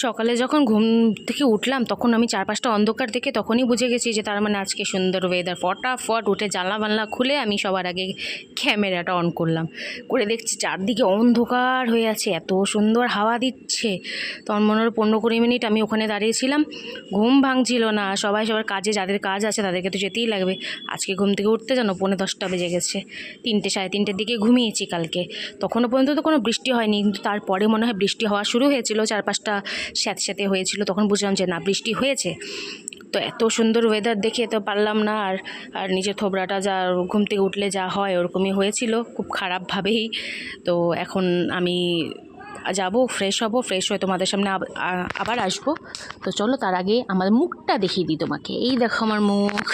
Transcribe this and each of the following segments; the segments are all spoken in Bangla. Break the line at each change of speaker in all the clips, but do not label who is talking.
সকালে যখন ঘুম থেকে উঠলাম তখন আমি চারপাশটা অন্ধকার দেখে তখনই বুঝে গেছি যে তার মানে আজকে সুন্দর ওয়েদার। ফটাফট উঠে জানলা বানলা খুলে আমি সবার আগে ক্যামেরাটা অন করলাম, করে দেখছি চারদিকে অন্ধকার হয়ে আছে, এত সুন্দর হাওয়া দিচ্ছে। তখন মনে হলো 15-20 মিনিট আমি ওখানে দাঁড়িয়েছিলাম, ঘুম ভাঙছিল না। সবাই সবার কাজে, যাদের কাজ আছে তাদেরকে তো যেতেই লাগবে। আজকে ঘুম থেকে উঠতে জানো 10:45 বেজে গেছে। 3টে সাড়ে 3টের দিকে ঘুমিয়েছি কালকে, তখনও পর্যন্ত তো কোনো বৃষ্টি হয়নি, কিন্তু তারপরে মনে হয় বৃষ্টি হওয়া শুরু হয়েছিল, চারপাশটা স্যাঁতস্যাঁতে হয়েছিল, তখন বুঝলাম যে না, বৃষ্টি হয়েছে। তো এত সুন্দর ওয়েদার দেখে তো পারলাম না আর নিজের থোবরাটা যা ঘুম থেকে উঠলে যা হয় ওরকমই হয়েছিল, খুব খারাপভাবেই। তো এখন আমি যাব, ফ্রেশ হব, ফ্রেশ হয়ে তোমাদের সামনে আবার আসবো। তো চলো তার আগে আমার মুখটা দেখিয়ে দিই তোমাকে। এই দেখো আমার মুখ।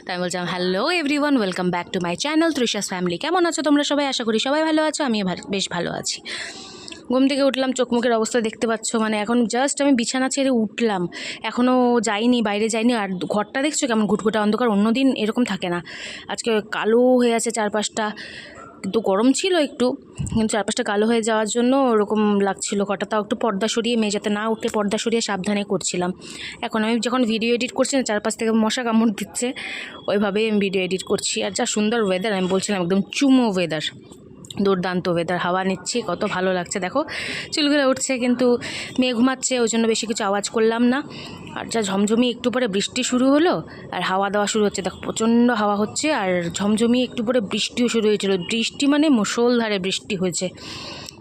তাই বলছিলাম hello everyone, welcome back to my channel Trisha's family. কেমন আছো তোমরা সবাই? আশা করি সবাই ভালো আছো, আমি বেশ ভালো আছি। ঘুম থেকে উঠলাম, চোখ মুখের অবস্থা দেখতে পাচ্ছ, মানে এখন জাস্ট আমি বিছানা ছেড়ে উঠলাম, এখনও যাইনি, বাইরে যাইনি। আর ঘরটা দেখছো কেমন ঘুটঘুটে অন্ধকার, অন্যদিন এরকম থাকে না। আজকে কালো হয়ে আছে চারপাশটা, কিন্তু গরম ছিল একটু, কিন্তু চারপাশটা কালো হয়ে যাওয়ার জন্য ওরকম লাগছিল। ঘরটা তাও একটু পর্দা সরিয়ে, মেয়ে যাতে না উঠে পর্দা সরিয়ে সাবধানে করছিলাম। এখন আমি যখন ভিডিও এডিট করছি না, চারপাশ থেকে মশা কামড় দিচ্ছে, ওইভাবেই আমি ভিডিও এডিট করছি। আর যা সুন্দর ওয়েদার, আমি বলছিলাম একদম চুমো ওয়েদার, দুর্দান্ত ওয়েদার। হাওয়া নিচ্ছি, কত ভালো লাগছে দেখো। চুলগুলো উঠছে, কিন্তু মেয়ে ঘুমাচ্ছে, ওই জন্য বেশি কিছু আওয়াজ করলাম না। আর যা ঝমঝমি, একটু পরে বৃষ্টি শুরু হলো আর হাওয়া দেওয়া শুরু হচ্ছে, দেখো প্রচণ্ড হাওয়া হচ্ছে। আর ঝমঝমি একটু পরে বৃষ্টিও শুরু হয়েছিল। বৃষ্টি মানে মুষলধারে বৃষ্টি হয়েছে।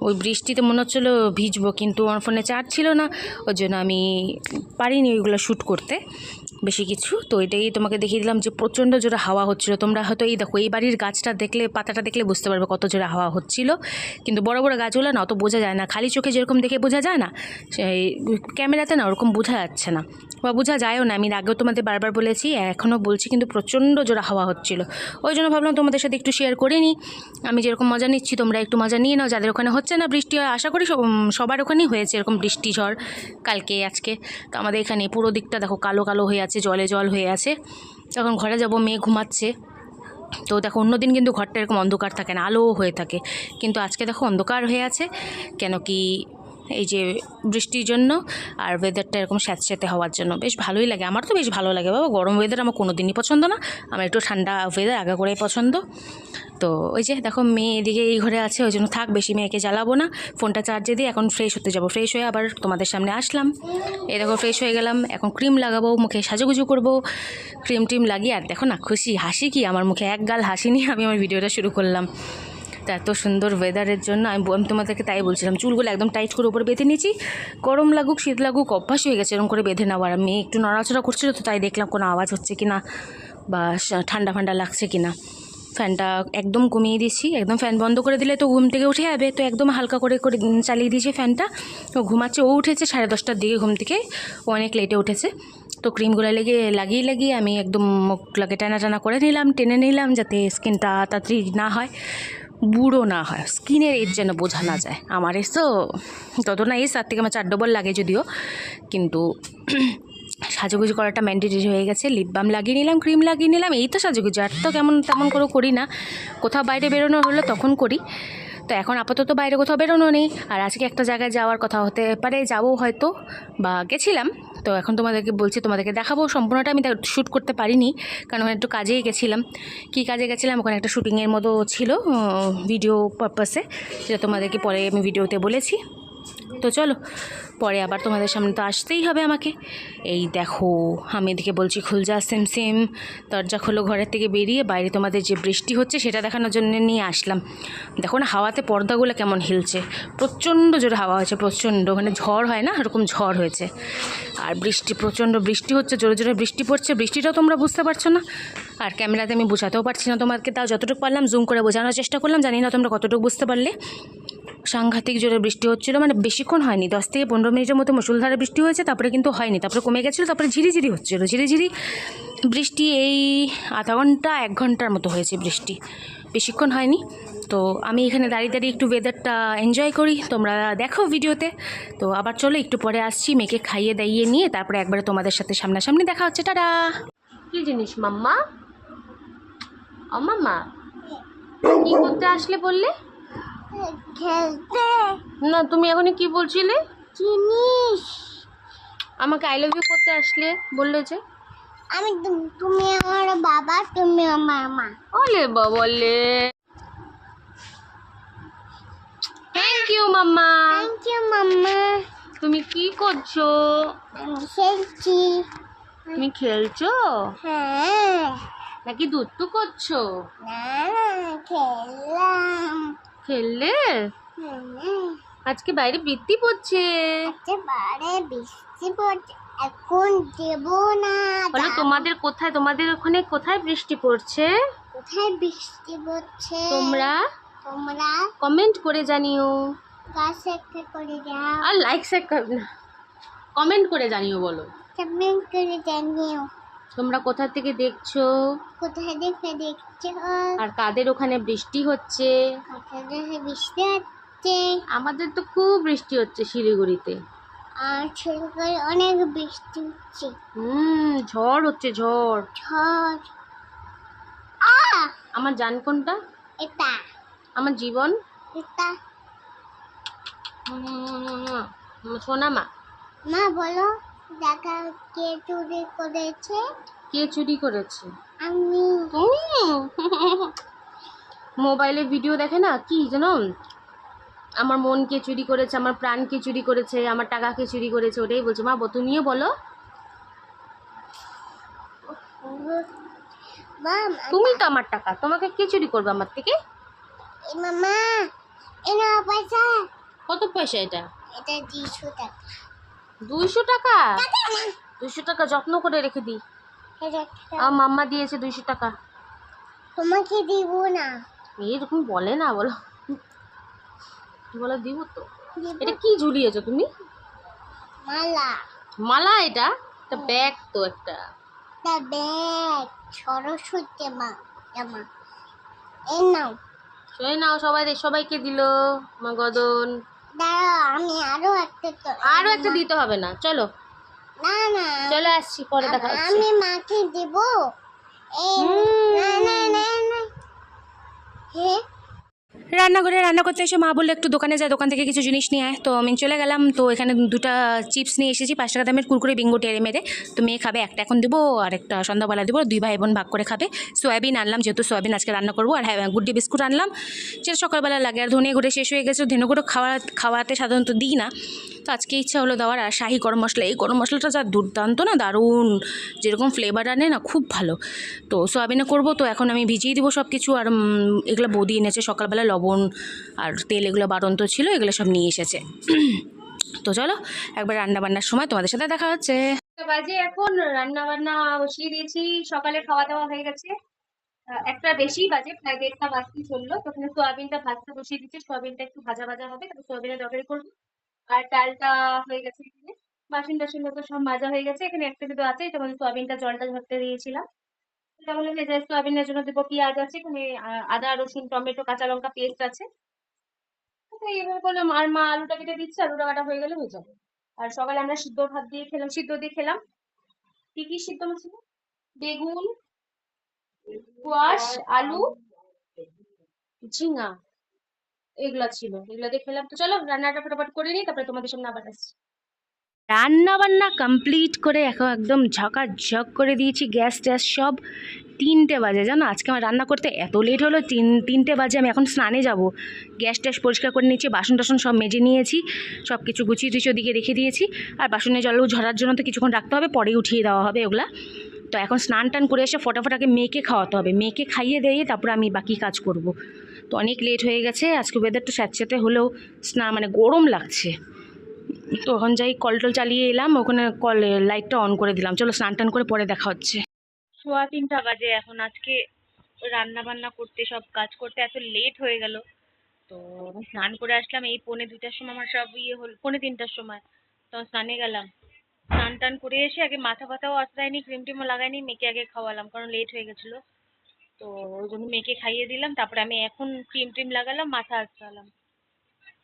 ওই বৃষ্টিতে মনে হচ্ছিলো ভিজবো, কিন্তু আমার ফোনে চার্জ ছিল না, ওই জন্য আমি পারিনি ওইগুলো শ্যুট করতে বেশি কিছু। তো এটাই তোমাকে দেখিয়ে দিলাম যে প্রচণ্ড জোরে হাওয়া হচ্ছিলো। তোমরা হয়তো এই দেখো, এই বাড়ির গাছটা দেখলে, পাতাটা দেখলে বুঝতে পারবে কত জোরে হাওয়া হচ্ছিল। কিন্তু বড় বড় গাছগুলো না অত বোঝা যায় না, খালি চোখে যেরকম দেখে বোঝা যায় না, সেই ক্যামেরাতে না ওরকম বোঝা যাচ্ছে না, বা বোঝা যায়ও না। আমি আগেও তোমাদের বারবার বলেছি, এখনও বলছি, কিন্তু প্রচণ্ড জোরে হাওয়া হচ্ছিল। ওই জন্য ভাবলাম তোমাদের সাথে একটু শেয়ার করে নিই। আমি যেরকম মজা নিচ্ছি তোমরা একটু মজা নিয়ে নাও, যাদের ওখানে হচ্ছে না বৃষ্টি। আশা করি সবার ওখানেই হয়েছে এরকম বৃষ্টি ঝড় কালকে আজকে। তো আমাদের এখানে পুরো দিকটা দেখো কালো কালো হয়ে আছে, জলে জল হয়ে আছে। তখন ঘরে যাব, মেয়ে ঘুমাচ্ছে। তো দেখো অন্যদিন কিন্তু ঘরটা এরকম অন্ধকার থাকে না, আলো হয়ে থাকে, কিন্তু আজকে দেখো অন্ধকার হয়ে আছে। কেন কি, এই যে বৃষ্টির জন্য আর ওয়েদারটা এরকম স্যাঁতস্যাঁতে হওয়ার জন্য। বেশ ভালোই লাগে, আমার তো বেশ ভালো লাগে বাবা। গরম ওয়েদার আমার কোনো দিনই পছন্দ না, আমার একটু ঠান্ডা ওয়েদার আগা করেই পছন্দ। তো ওই যে দেখো মেয়ে এদিকে এই ঘরে আছে, ওই জন্য থাক, বেশি মেয়েকে জ্বালাবো না। ফোনটা চার্জে দিয়ে এখন ফ্রেশ হতে যাবো। ফ্রেশ হয়ে আবার তোমাদের সামনে আসলাম। এই দেখো ফ্রেশ হয়ে গেলাম, এখন ক্রিম লাগাবো, মুখে সাজুগুজু করবো, ক্রিম টিম লাগিয়ে। আর দেখো না খুশি হাসি কি আমার মুখে, এক গাল হাসি নিয়ে আমি আমার ভিডিওটা শুরু করলাম। তা এত সুন্দর ওয়েদারের জন্য আমি তোমাদেরকে তাই বলছিলাম, চুলগুলো একদম টাইট করে উপরে বেঁধে নিয়েছি। গরম লাগুক শীত লাগুক অভ্যাস হয়ে গেছে এরকম করে বেঁধে নেওয়ার। মেয়ে একটু নড়াচড়া করছিল, তো তাই দেখলাম কোনো আওয়াজ হচ্ছে কি না, বা ঠান্ডা ফান্ডা লাগছে কি না। ফ্যানটা একদম কমিয়ে দিয়েছি, একদম ফ্যান বন্ধ করে দিলে তো ঘুম থেকে উঠে যাবে, তো একদম হালকা করে করে চালিয়ে দিয়েছি ফ্যানটা। ও ঘুমাচ্ছে, ও উঠেছে 10:30টার দিকে ঘুম থেকে, ও অনেক লেটে উঠেছে। তো ক্রিমগুলো লাগিয়ে আমি একদম মুখটাকে টানা করে নিলাম, টেনে নিলাম, যাতে স্কিনটা তাড়াতাড়ি না হয়, বুড়ো না হয়, স্কিনের এজ যেন বোঝা না যায়। আমার এজ তো তত না, এজ তার থেকে আমার 4 ডবল লাগে যদিও, কিন্তু সাজুগুজু করাটা ম্যান্ডেটরি হয়ে গেছে। লিপ বাম লাগিয়ে নিলাম, ক্রিম লাগিয়ে নিলাম, এই তো সাজুগুজু। আর তো তেমন করে করি না, কোথাও বাইরে বেরোনো হলে তখন করি। তো এখন আপাতত বাইরে কোথাও বেরোনো নেই। আর আজকে একটা জায়গায় যাওয়ার কথা হতে পারে, যাবো হয়তো, বা গেছিলাম। তো এখন তোমাদেরকে বলছি, তোমাদেরকে দেখাবো। সম্পূর্ণটা আমি শ্যুট করতে পারিনি, কারণ ওখানে একটু কাজেই গেছিলাম। কী কাজে গেছিলাম, ওখানে একটা শ্যুটিংয়ের মতো ছিল ভিডিও পারপাসে, সেটা তোমাদেরকে পরে আমি ভিডিওতে বলেছি। তো চলো, পরে আবার তোমাদের সামনে তো আসতেই হবে আমাকে। এই দেখো আমি এদিকে বলছি খুলজা সেম দরজা খোলো, ঘরের থেকে বেরিয়ে বাইরে তোমাদের যে বৃষ্টি হচ্ছে সেটা দেখানোর জন্য নিয়ে আসলাম। দেখো না হাওয়াতে পর্দাগুলো কেমন হিলছে, প্রচণ্ড জোরে হাওয়া হয়েছে, প্রচণ্ড, মানে ঝড় হয় না এরকম ঝড় হয়েছে। আর বৃষ্টি, প্রচণ্ড বৃষ্টি হচ্ছে, জোরে জোরে বৃষ্টি পড়ছে। বৃষ্টিটাও তোমরা বুঝতে পারছো না, আর ক্যামেরাতে আমি বোঝাতেও পারছি না তোমাকে। তাও যতটুকু পারলাম জুম করে বোঝানোর চেষ্টা করলাম, জানি না তোমরা কতটুকু বুঝতে পারলে। সাংঘাতিক জোরে বৃষ্টি হচ্ছিলো, মানে বেশিক্ষণ হয়নি, 10 থেকে 15 মিনিটের মতো মুষলধারে বৃষ্টি হয়েছে, তারপরে কিন্তু হয়নি, তারপরে কমে গেছিলো, তারপরে ঝিরিঝিরি হচ্ছিলো, ঝিরিঝিরি বৃষ্টি। এই আধা ঘন্টা 1 ঘন্টার মতো হয়েছে বৃষ্টি, বেশিক্ষণ হয়নি। তো আমি এখানে দাঁড়িয়ে একটু ওয়েদারটা এনজয় করি, তোমরা দেখো ভিডিওতে। তো আবার চলো একটু পরে আসছি, মেয়েকে খাইয়ে দাইয়ে নিয়ে তারপরে একবারে তোমাদের সাথে সামনাসামনি দেখা হচ্ছে। টাটা।
কি জিনিস মাম্মা? ও মাম্মা, কি করতে আসলে বললে?
খেলতে।
না, তুমি এখনই কি বলছিলে?
জিনিস
আমাকে আই লাভ ইউ করতে আসলে বললে যে?
আমি তুমি আমার বাবা, তুমি আমার মা।
ওলে বাবলে, thank you mamma.
Thank you mamma.
তুমি কি করছো?
আমি খেলছি।
তুমি খেলছো
হ্যাঁ।
নাকি দুষ্টু করছো?
না না, খেললাম।
খেললে?
হুম,
আজকে বাইরে বৃষ্টি পড়ছে।
আচ্ছা বারে বৃষ্টি পড়ছে, এখন দেবো না।
বলো তোমাদের কোথায়, তোমাদের ওখানে কোথায় বৃষ্টি পড়ছে?
কোথায় বৃষ্টি পড়ছে?
তোমরা
তোমরা
কমেন্ট করে জানিও।
গাছ একটা করে দাও,
আর লাইক শেয়ার না, কমেন্ট করে জানিও। বলো
কমেন্ট করে জানিও
তোমরা কোথা থেকে দেখছো
কোথায় দেখছো,
আর কাদের ওখানে বৃষ্টি হচ্ছে।
কোথায় দেখে বৃষ্টি হচ্ছে।
আমাদের তো খুব বৃষ্টি হচ্ছে শিলিগুড়িতে।
আর ছেলেকে অনেক বৃষ্টি হচ্ছে,
ঝড় হচ্ছে, ঝড়।
ঝড়।
আমার জান কোনটা?
এটা
আমার জীবন,
এটা
সোনা মা।
মা বলো, দেখা কে চুরি করেছে?
কে চুরি করেছে?
আমি।
তুমি? মোবাইলে ভিডিও দেখে না, কি জানো, আমার মনকে চুরি করেছে, আমার প্রাণকে চুরি করেছে, আমার টাকাকে চুরি করেছে, ওটাই বলছো। মা তুমিও বলো। তুমি তো আমার টাকা, তোমাকে কে চুরি করবে আমার থেকে?
মামা এনা পয়সা।
কত পয়সা এটা?
এটা 200 টাকা।
200 টাকা? 200 টাকা যত্ন করে রেখে দিই। আমার মাম্মা দিয়েছে 200 টাকা।
তোমাকে দিব না।
এরকম বলে না, বলো বলো দিব তো।
দিব।
এটা কি ঝুলিয়েছো তুমি?
মালা।
মালা? এটা ব্যাগ তো একটা।
তা ব্যাগ সরস্বতী মা জামা। এই নাও।
সই নাও, সবাইকে দিল মা গদন।
দাঁড়াও, আমি আরো একটা
আরো একটা দিতে হবে না, চলো।
না না,
চলে আসছি, পরে দেখা হচ্ছে।
আমি মাকে দিব। এই না না না না, হে
রান্নাঘরে রান্না করতে এসে মা বললো একটু দোকানে যায়, দোকান থেকে কিছু জিনিস নিয়ে আয়। তো আমি চলে গেলাম। তো এখানে 2টা চিপস নিয়ে এসেছি, 5 টাকা দামের কুরকুরে বিঙ্গো টেরে মেরে। তো মেয়ে খাবে একটা, এখন দেবো আর একটা সন্ধ্যাবেলা দেবো। 2 ভাই বোন ভাগ করে খাবে। সয়াবিন আনলাম, যেহেতু সয়াবিন আজকে রান্না করবো। আর হ্যাঁ, গুড্ডি বিস্কুট আনলাম, যেটা সকালবেলা লাগে। আর ধনে গুঁড়ো শেষ হয়ে গেছে, ধনে গুঁড়ো খাওয়াতে সাধারণত দিই না, তো আজকে ইচ্ছা হলো দেওয়ার। আর শাহি গরম মশলা, এই গরম মশলাটা যা দুর্দান্ত না, দারুণ, যেরকম ফ্লেভার আনে না, খুব ভালো। তো সোয়াবিনে করবো, তো এখন আমি ভিজিয়ে দিব সব কিছু। আর এগুলো বৌদি এনেছে সকালবেলা, লবণ আর তেল এগুলো বাড়ন্ত ছিল, এগুলো সব নিয়ে এসেছে। তো চলো একবার রান্না বান্নার সময় তোমাদের সাথে দেখা হচ্ছে।
বাজে এখন রান্না বান্না বসিয়ে দিয়েছি, সকালে খাওয়া দাওয়া হয়ে গেছে। একটা বেশি বাজে, প্রায় 1:30টা বাজতে চললো। তো ওখানে সোয়াবিনটা ভাজতে বসিয়ে দিচ্ছি, সোয়াবিনটা একটু ভাজা ভাজা হবে, তারপর সোয়াবিনের তরকারি করবো। আর ডালটা হয়ে গেছে, এখানে বাসন টাসন তো সব মাজা হয়ে গেছে। এখানে একটা দুটো আছে, এটা মানে সোয়াবিনটা জলটা ধরতে দিয়েছিলাম। এটা বলে ভেজে সোয়াবিনের জন্য দেবো। পেঁয়াজ আছে এখানে, আদা রসুন টমেটো কাঁচা লঙ্কা পেস্ট আছে। তো এইভাবে করলাম। আর মা আলুটা কেটে দিচ্ছে, আলুটা কাটা হয়ে গেলে হয়ে যাবে। আর সকালে আমরা সিদ্ধ ভাত দিয়ে খেলাম, সিদ্ধ দিয়ে খেলাম। কি কি সিদ্ধ ছিল? বেগুন, কোয়াশ, আলু, ঝিঙা, এগুলা ছিল, এগুলা দিয়ে খেলাম। তো চলো রান্নাটা ফটাফট করে নিই, তারপরে তোমাদের সামনে আবার আসছি।
রান্না বান্না কমপ্লিট করে এখন একদম ঝকাঝক করে দিয়েছি, গ্যাস ট্যাস সব। 3টে বাজে, জানো আজকে আমার রান্না করতে এত লেট হলো। 3টে বাজে, আমি এখন স্নানে যাব। গ্যাস ট্যাস পরিষ্কার করে নিয়েছি, বাসন টাসন সব মেজে নিয়েছি, সব কিছু গুছিয়ে টুচিয়ে ওদিকে রেখে দিয়েছি। আর বাসনে জল ঝরার জন্য তো কিছুক্ষণ রাখতে হবে, পরে উঠিয়ে দেওয়া হবে ওগুলা। তো এখন স্নান টান করে এসে ফটাফট আগে মেয়েকে খাওয়াতে হবে, মেয়েকে খাইয়ে দিয়ে তারপর আমি বাকি কাজ করব। তো অনেক লেট হয়ে গেছে আজকে, ওয়েদারটা স্যাঁতস্যাঁতে হলেও মানে গরম লাগছে। তো এখন যাই, কল টল চালিয়ে এলাম, ওখানে লাইটটা অন করে দিলাম। চলো স্নান টান করে পরে দেখা হচ্ছে। 3:15 বাজে এখন। আজকে রান্না বান্না করতে, সব কাজ করতে এত লেট হয়ে গেল। তো আমি স্নান করে আসলাম এই 2:45টার সময়, আমার সব ইয়ে হল 2:45টার সময়। তো স্নানে গেলাম, স্নান টান করে এসে আগে মাথা ফাথাও আঁচড়াইনি, ক্রিম টিমও লাগাইনি, মেয়েকে আগে খাওয়ালাম কারণ লেট হয়ে গেছিলো। তো ওই জন্য মেয়েকে খাইয়ে দিলাম, তারপরে আমি এখন ক্রিম টিম লাগালাম, মাথা আঁচড়ালাম।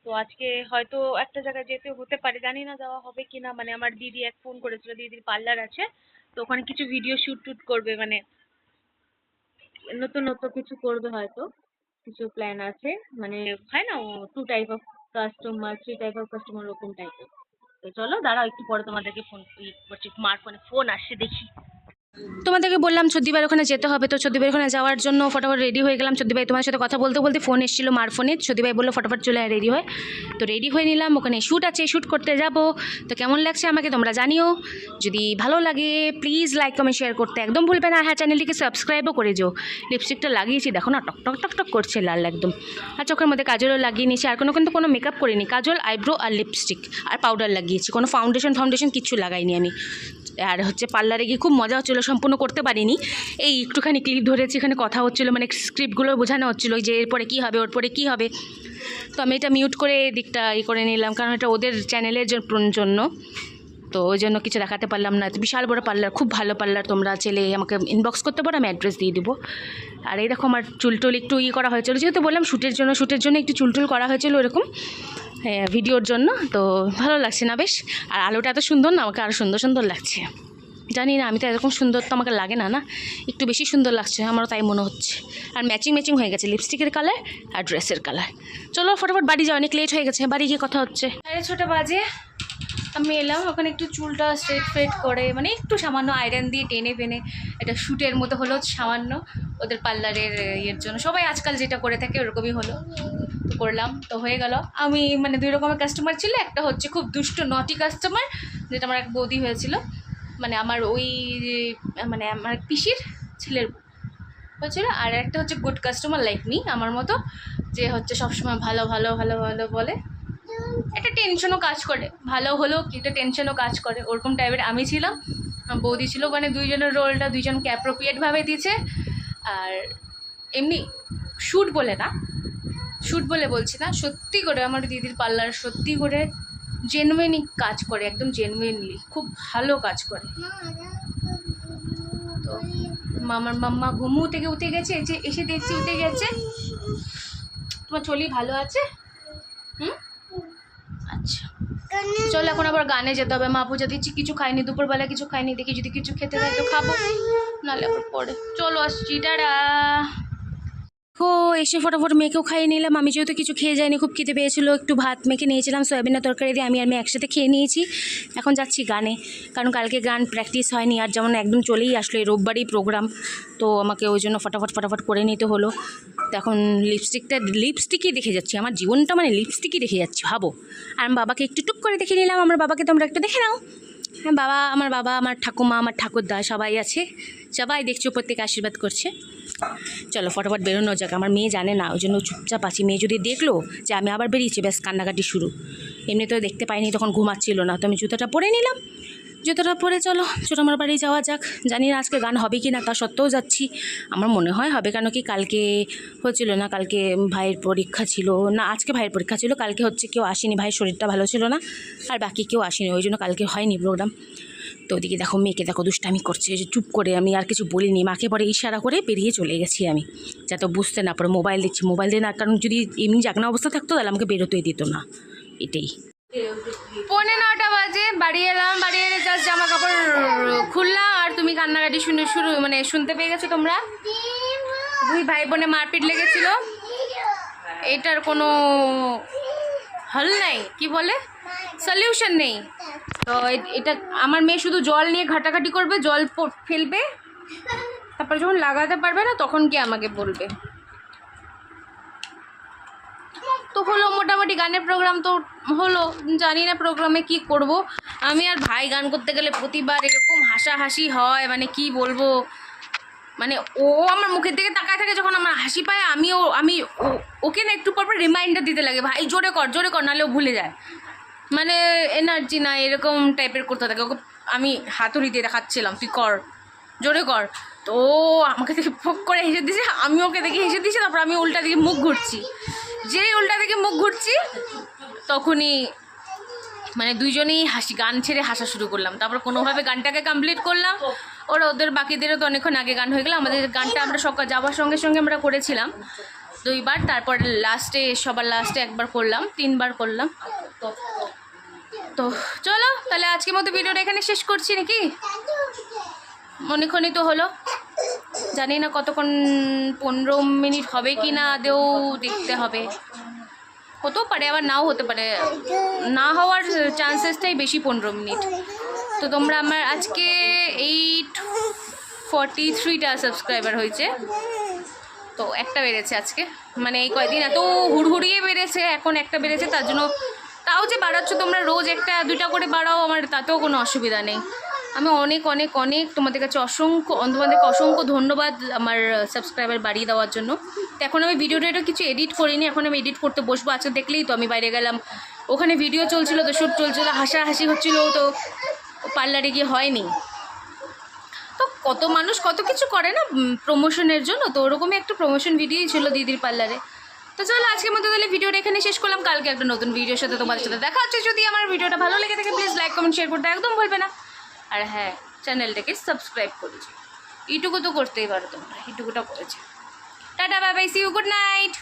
তো আজকে হয়তো একটা জায়গায় যেতে হতে পারে, জানি না যাওয়া হবে কিনা। মানে আমার দিদি এক ফোন করেছিল, দিদির পার্লার আছে, তো ওখানে কিছু ভিডিও শুট টুট করবে, মানে নতুন নতুন কিছু করবে হয়তো, কিছু প্ল্যান আছে। মানে হয় না, 2 type of customer, 3 type of customer, ওরকম টাইপের।
তো চলো দাঁড়াও, একটু পরে তোমাদেরকে ফোন করছি, মার ফোনে ফোন আসছে দেখি।
তোমাদেরকে বললাম চদ্দিবার ওখানে যেতে হবে, তো চদ্দিবার ওখানে যাওয়ার জন্য ফটাফট রেডি হয়ে গেলাম। চদ্দিভাই তোমার সাথে কথা বলতে বলতে ফোন এসেছিলো মার ফোনে, চদ্দিভাই বললো ফটাফট চলে আয় রেডি হয়। তো রেডি হয়ে নিলাম, ওখানে শ্যুট আছে, শ্যুট করতে যাব। তো কেমন লাগছে আমাকে তোমরা জানিও, যদি ভালো লাগে প্লিজ লাইক কমেন্ট শেয়ার করতে একদম ভুলবে না। আর হ্যাঁ, চ্যানেলটিকে সাবস্ক্রাইবও করে যেও। লিপস্টিকটা লাগিয়েছি দেখো না, টক টক টক টক করছে লাল একদম। আর চোখের মধ্যে কাজলও লাগিয়ে নিয়েছি, আর কিন্তু কোনো মেকআপ করিনি, কাজল, আইব্রো আর লিপস্টিক আর পাউডার লাগিয়েছি, কোনো ফাউন্ডেশন কিচ্ছু লাগাইনি আমি। আর হচ্ছে পার্লারে গিয়ে খুব মজা হচ্ছিলো, সম্পূর্ণ করতে পারিনি, এই একটুখানি ক্লিপ ধরেছি, এখানে কথা হচ্ছিলো, মানে স্ক্রিপ্টগুলো বোঝানো হচ্ছিলো যে এরপরে কী হবে ওর পরে কী হবে। তো আমি এটা মিউট করে দিকটা করে নিলাম, কারণ এটা ওদের চ্যানেলের জন্য, তো ওই জন্য কিছু দেখাতে পারলাম না। বিশাল বড় পার্লার, খুব ভালো পার্লার, তোমরা চাইলে আমাকে ইনবক্স করতে পারো, আমি অ্যাড্রেস দিয়ে দেবো। আর এইরকম আমার চুলটুল একটু করা হয়েছিল, যেহেতু বললাম শ্যুটের জন্য একটু চুলটুল করা হয়েছিল এরকম, হ্যাঁ ভিডিওর জন্য। তো ভালো লাগছে না বেশ, আর আলোটা এত সুন্দর না, আমাকে আরও সুন্দর লাগছে। জানি না, আমি তো এরকম সুন্দর তো আমাকে লাগে না, না একটু বেশি সুন্দর লাগছে আমারও তাই মনে হচ্ছে। আর ম্যাচিং হয়ে গেছে লিপস্টিকের কালার আর ড্রেসের কালার। চলো ফটাফট বাড়ি যাও, অনেক লেট হয়ে গেছে, বাড়ি গিয়ে কথা হচ্ছে। 6:30 বাজে আমি এলাম, ওখানে একটু চুলটা স্ট্রেট করে, মানে একটু সামান্য আয়রন দিয়ে টেনে এটা শ্যুটের মতো হলো সামান্য, ওদের পার্লারের ইয়ের জন্য, সবাই আজকাল যেটা করে থাকে ওরকমই হলো। তো করলাম, তো হয়ে গেল। আমি মানে 2 রকমের কাস্টমার ছিল, একটা হচ্ছে খুব দুষ্ট নটি কাস্টমার, যেটা আমার এক বৌদি হয়েছিল, মানে আমার মানে আমার পিসির ছেলের হয়েছিল, আর একটা হচ্ছে গুড কাস্টমার লাইক মি, আমার মতো, যে হচ্ছে সবসময় ভালো বলে, একটা টেনশনও কাজ করে, ভালো হলেও কি একটা টেনশনও কাজ করে, ওরকম টাইপের আমি ছিলাম। বৌদি ছিল, মানে দুইজনের রোলটা দুইজনকে অ্যাপ্রোপ্রিয়েটভাবে দিয়েছে। আর এমনি শ্যুট বলে বলছি না, সত্যি করে আমার দিদির পার্লার সত্যি করে জেনুইনই কাজ করে, একদম জেনুইনলি খুব ভালো কাজ করে। তো আমার মাম্মা ঘুমু থেকে উঠে গেছে, যে এসে দেখছি উঠে গেছে। তোমার চলি ভালো আছে? আচ্ছা চলো, এখন আবার গানে যেতে হবে। মা পূজা দিচ্ছি, কিছু খাইনি, দুপুরবেলা কিছু খাইনি, দেখি যদি কিছু খেতে দেয় তো খাবো, নাহলে আবার পরে। চলো আসছি, টাটা। এসে ফটাফট মেয়েকেও খাইয়ে নিলাম, আমি যেহেতু কিছু খেয়ে যাইনি, খুব খিদে পেয়েছিলো, একটু ভাত মেখে নিয়েছিলাম সয়াবিনের তরকারি দিয়ে, আমি একসাথে খেয়ে নিয়েছি। এখন যাচ্ছি গানে, কারণ কালকে গান প্র্যাকটিস হয়নি, আর যেমন একদম চলেই আসলো, এই রোববারই প্রোগ্রাম, তো আমাকে ওই জন্য ফটাফট করে নিতে হলো। তো এখন লিপস্টিকই দেখে যাচ্ছি, আমার জীবনটা মানে লিপস্টিকই দেখে যাচ্ছি ভাবো। আর আমি বাবাকে একটু টুক করে দেখে নিলাম, আমার বাবাকে তোমরা একটু দেখে নাও। হ্যাঁ আমার বাবা, আমার ঠাকুমা, আমার ঠাকুরদা সবাই আছে, সবাই দেখছি, উপর থেকে আশীর্বাদ করছে। চলো ফটাফট বেরোনো যাক, আমার মেয়ে জানে না, ওই জন্য চুপচাপ আছি। মেয়ে যদি দেখলো যে আমি আবার বেরিয়েছি, ব্যাস কান্নাকাটি শুরু। এমনি তো দেখতে পাইনি, তখন ঘুমাচ্ছিল না, তো আমি জুতোটা পরে নিলাম। জুতোটা পরে চলো আমার বাড়ি যাওয়া যাক। জানি না আজকে গান হবে কি না, তা সত্ত্বেও যাচ্ছি। আমার মনে হয় হবে, কেন কি কালকে হচ্ছিল না, কালকে ভাইয়ের পরীক্ষা ছিল না, আজকে ভাইয়ের পরীক্ষা ছিল, কালকে হচ্ছে কেউ আসেনি, ভাইয়ের শরীরটা ভালো ছিল না, আর বাকি কেউ আসেনি, ওই জন্য কালকে হয়নি প্রোগ্রাম। তো ওদিকে দেখো, মেয়েকে দেখো দুষ্টামি করছে, যে চুপ করে, আমি আর কিছু বলিনি, মাকে পরে ইশারা করে বেরিয়ে চলে গেছি আমি, যাতে বুঝতে না পারে। মোবাইল দেখছি, মোবাইল দিয়ে না, কারণ যদি এমনি জাগনা অবস্থা থাকতো তাহলে আমাকে বেরোতেই দিত না। এটাই 9:15 বাজে বাড়ি এলাম, বাড়ি এলে জাস্ট জামা কাপড় খুললাম, আর তুমি কান্নাকাটি শুনতে পেয়ে গেছো তোমরা। 2 ভাই বোনে মারপিট লেগেছিল, এটার কোনো হল নেই, কি বলে সলিউশন নেই। তো এটা আমার মেয়ে শুধু জল নিয়ে ঘাটাঘাটি করবে, জল ফেলবে, তারপর যখন লাগাতে পারবে না তখন কি আমাকে বলবে। তো হলো মোটামুটি গানের প্রোগ্রাম তো হলো, জানি না প্রোগ্রামে কি করব। আমি আর ভাই গান করতে গেলে প্রতিবার এরকম হাসাহাসি হয়, মানে কি বলবো, মানে ও আমার মুখের দিকে তাকায় থাকে, যখন আমার হাসি পায় আমি ওকে না একটু পর রিমাইন্ডার দিতে লাগে, ভাই জোরে কর নাহলে ও ভুলে যায়, মানে এনার্জি না এরকম টাইপের করতে থাকে। ওকে আমি হাতুড়ি দিয়ে দেখাচ্ছিলাম, তুই কর, জোরে কর, তো আমাকে দেখে ফোক করে হেসে দিয়েছে, আমি ওকে দেখে হেসে দিয়েছি। তারপর আমি উল্টা দিকে মুখ ঘুরছি, যেই উল্টা দিকে মুখ ঘুরছি তখনই মানে দুইজনেই গান ছেড়ে হাসা শুরু করলাম। তারপর কোনোভাবে গানটাকে কমপ্লিট করলাম, ওদের বাকিদেরও তো অনেকক্ষণ আগে গান হয়ে গেলো। আমাদের গানটা আমরা সকাল যাওয়ার সঙ্গে সঙ্গে আমরা করেছিলাম 2 বার, তারপর সবার লাস্টে 1 বার করলাম, 3 বার করলাম। তো চলো তাহলে আজকের মতো ভিডিওটা এখানে শেষ করছি নাকি, অনেকক্ষণই তো হলো, জানি না কতক্ষণ, 15 মিনিট হবে কি না আদেও দেখতে হবে। হতেও পারে আবার নাও হতে পারে, না হওয়ার চান্সেসটাই বেশি 15 মিনিট। তো তোমরা আমার আজকে 843টা সাবস্ক্রাইবার হয়েছে, তো একটা বেড়েছে আজকে, মানে এই কয়েকদিন এত হুড়হুড়িয়ে বেড়েছে, এখন একটা বেড়েছে, তার জন্য তাও যে বাড়াচ্ছ তোমরা, রোজ একটা দুইটা করে বাড়াও, আমার তাতেও কোনো অসুবিধা নেই। আমি অনেক অনেক অনেক তোমাদের কাছে তোমাদেরকে অসংখ্য ধন্যবাদ আমার সাবস্ক্রাইবার বাড়িয়ে দেওয়ার জন্য। তো এখন আমি ভিডিওটা কিছু এডিট করিনি, এখন আমি এডিট করতে বসবো। আজকে দেখলেই তো আমি বাইরে গেলাম, ওখানে ভিডিও চলছিল, তো শ্যুট চলছিল, হাসাহাসি হচ্ছিলো, তো পার্লারে গিয়ে হয়নি। তো কত মানুষ কত কিছু করে না প্রমোশনের জন্য, তো ওরকমই একটা প্রমোশন ভিডিওই ছিল দিদির পার্লারে। তো চলো আজকের মতো তাহলে ভিডিওটা এখানে শেষ করলাম, কালকে একটা নতুন ভিডিওর সাথে তোমাদের সাথে দেখা হচ্ছে। যদি আমার ভিডিওটা ভালো লেগে থাকে প্লিজ লাইক কমেন্ট শেয়ার করতে একদম ভুলবে না। আর হ্যাঁ, চ্যানেলটাকে সাবস্ক্রাইব করেছি, এইটুকু তো করতেই পারো তোমরা, এইটুকুটা করেছে। Tata bye bye, see you, good night.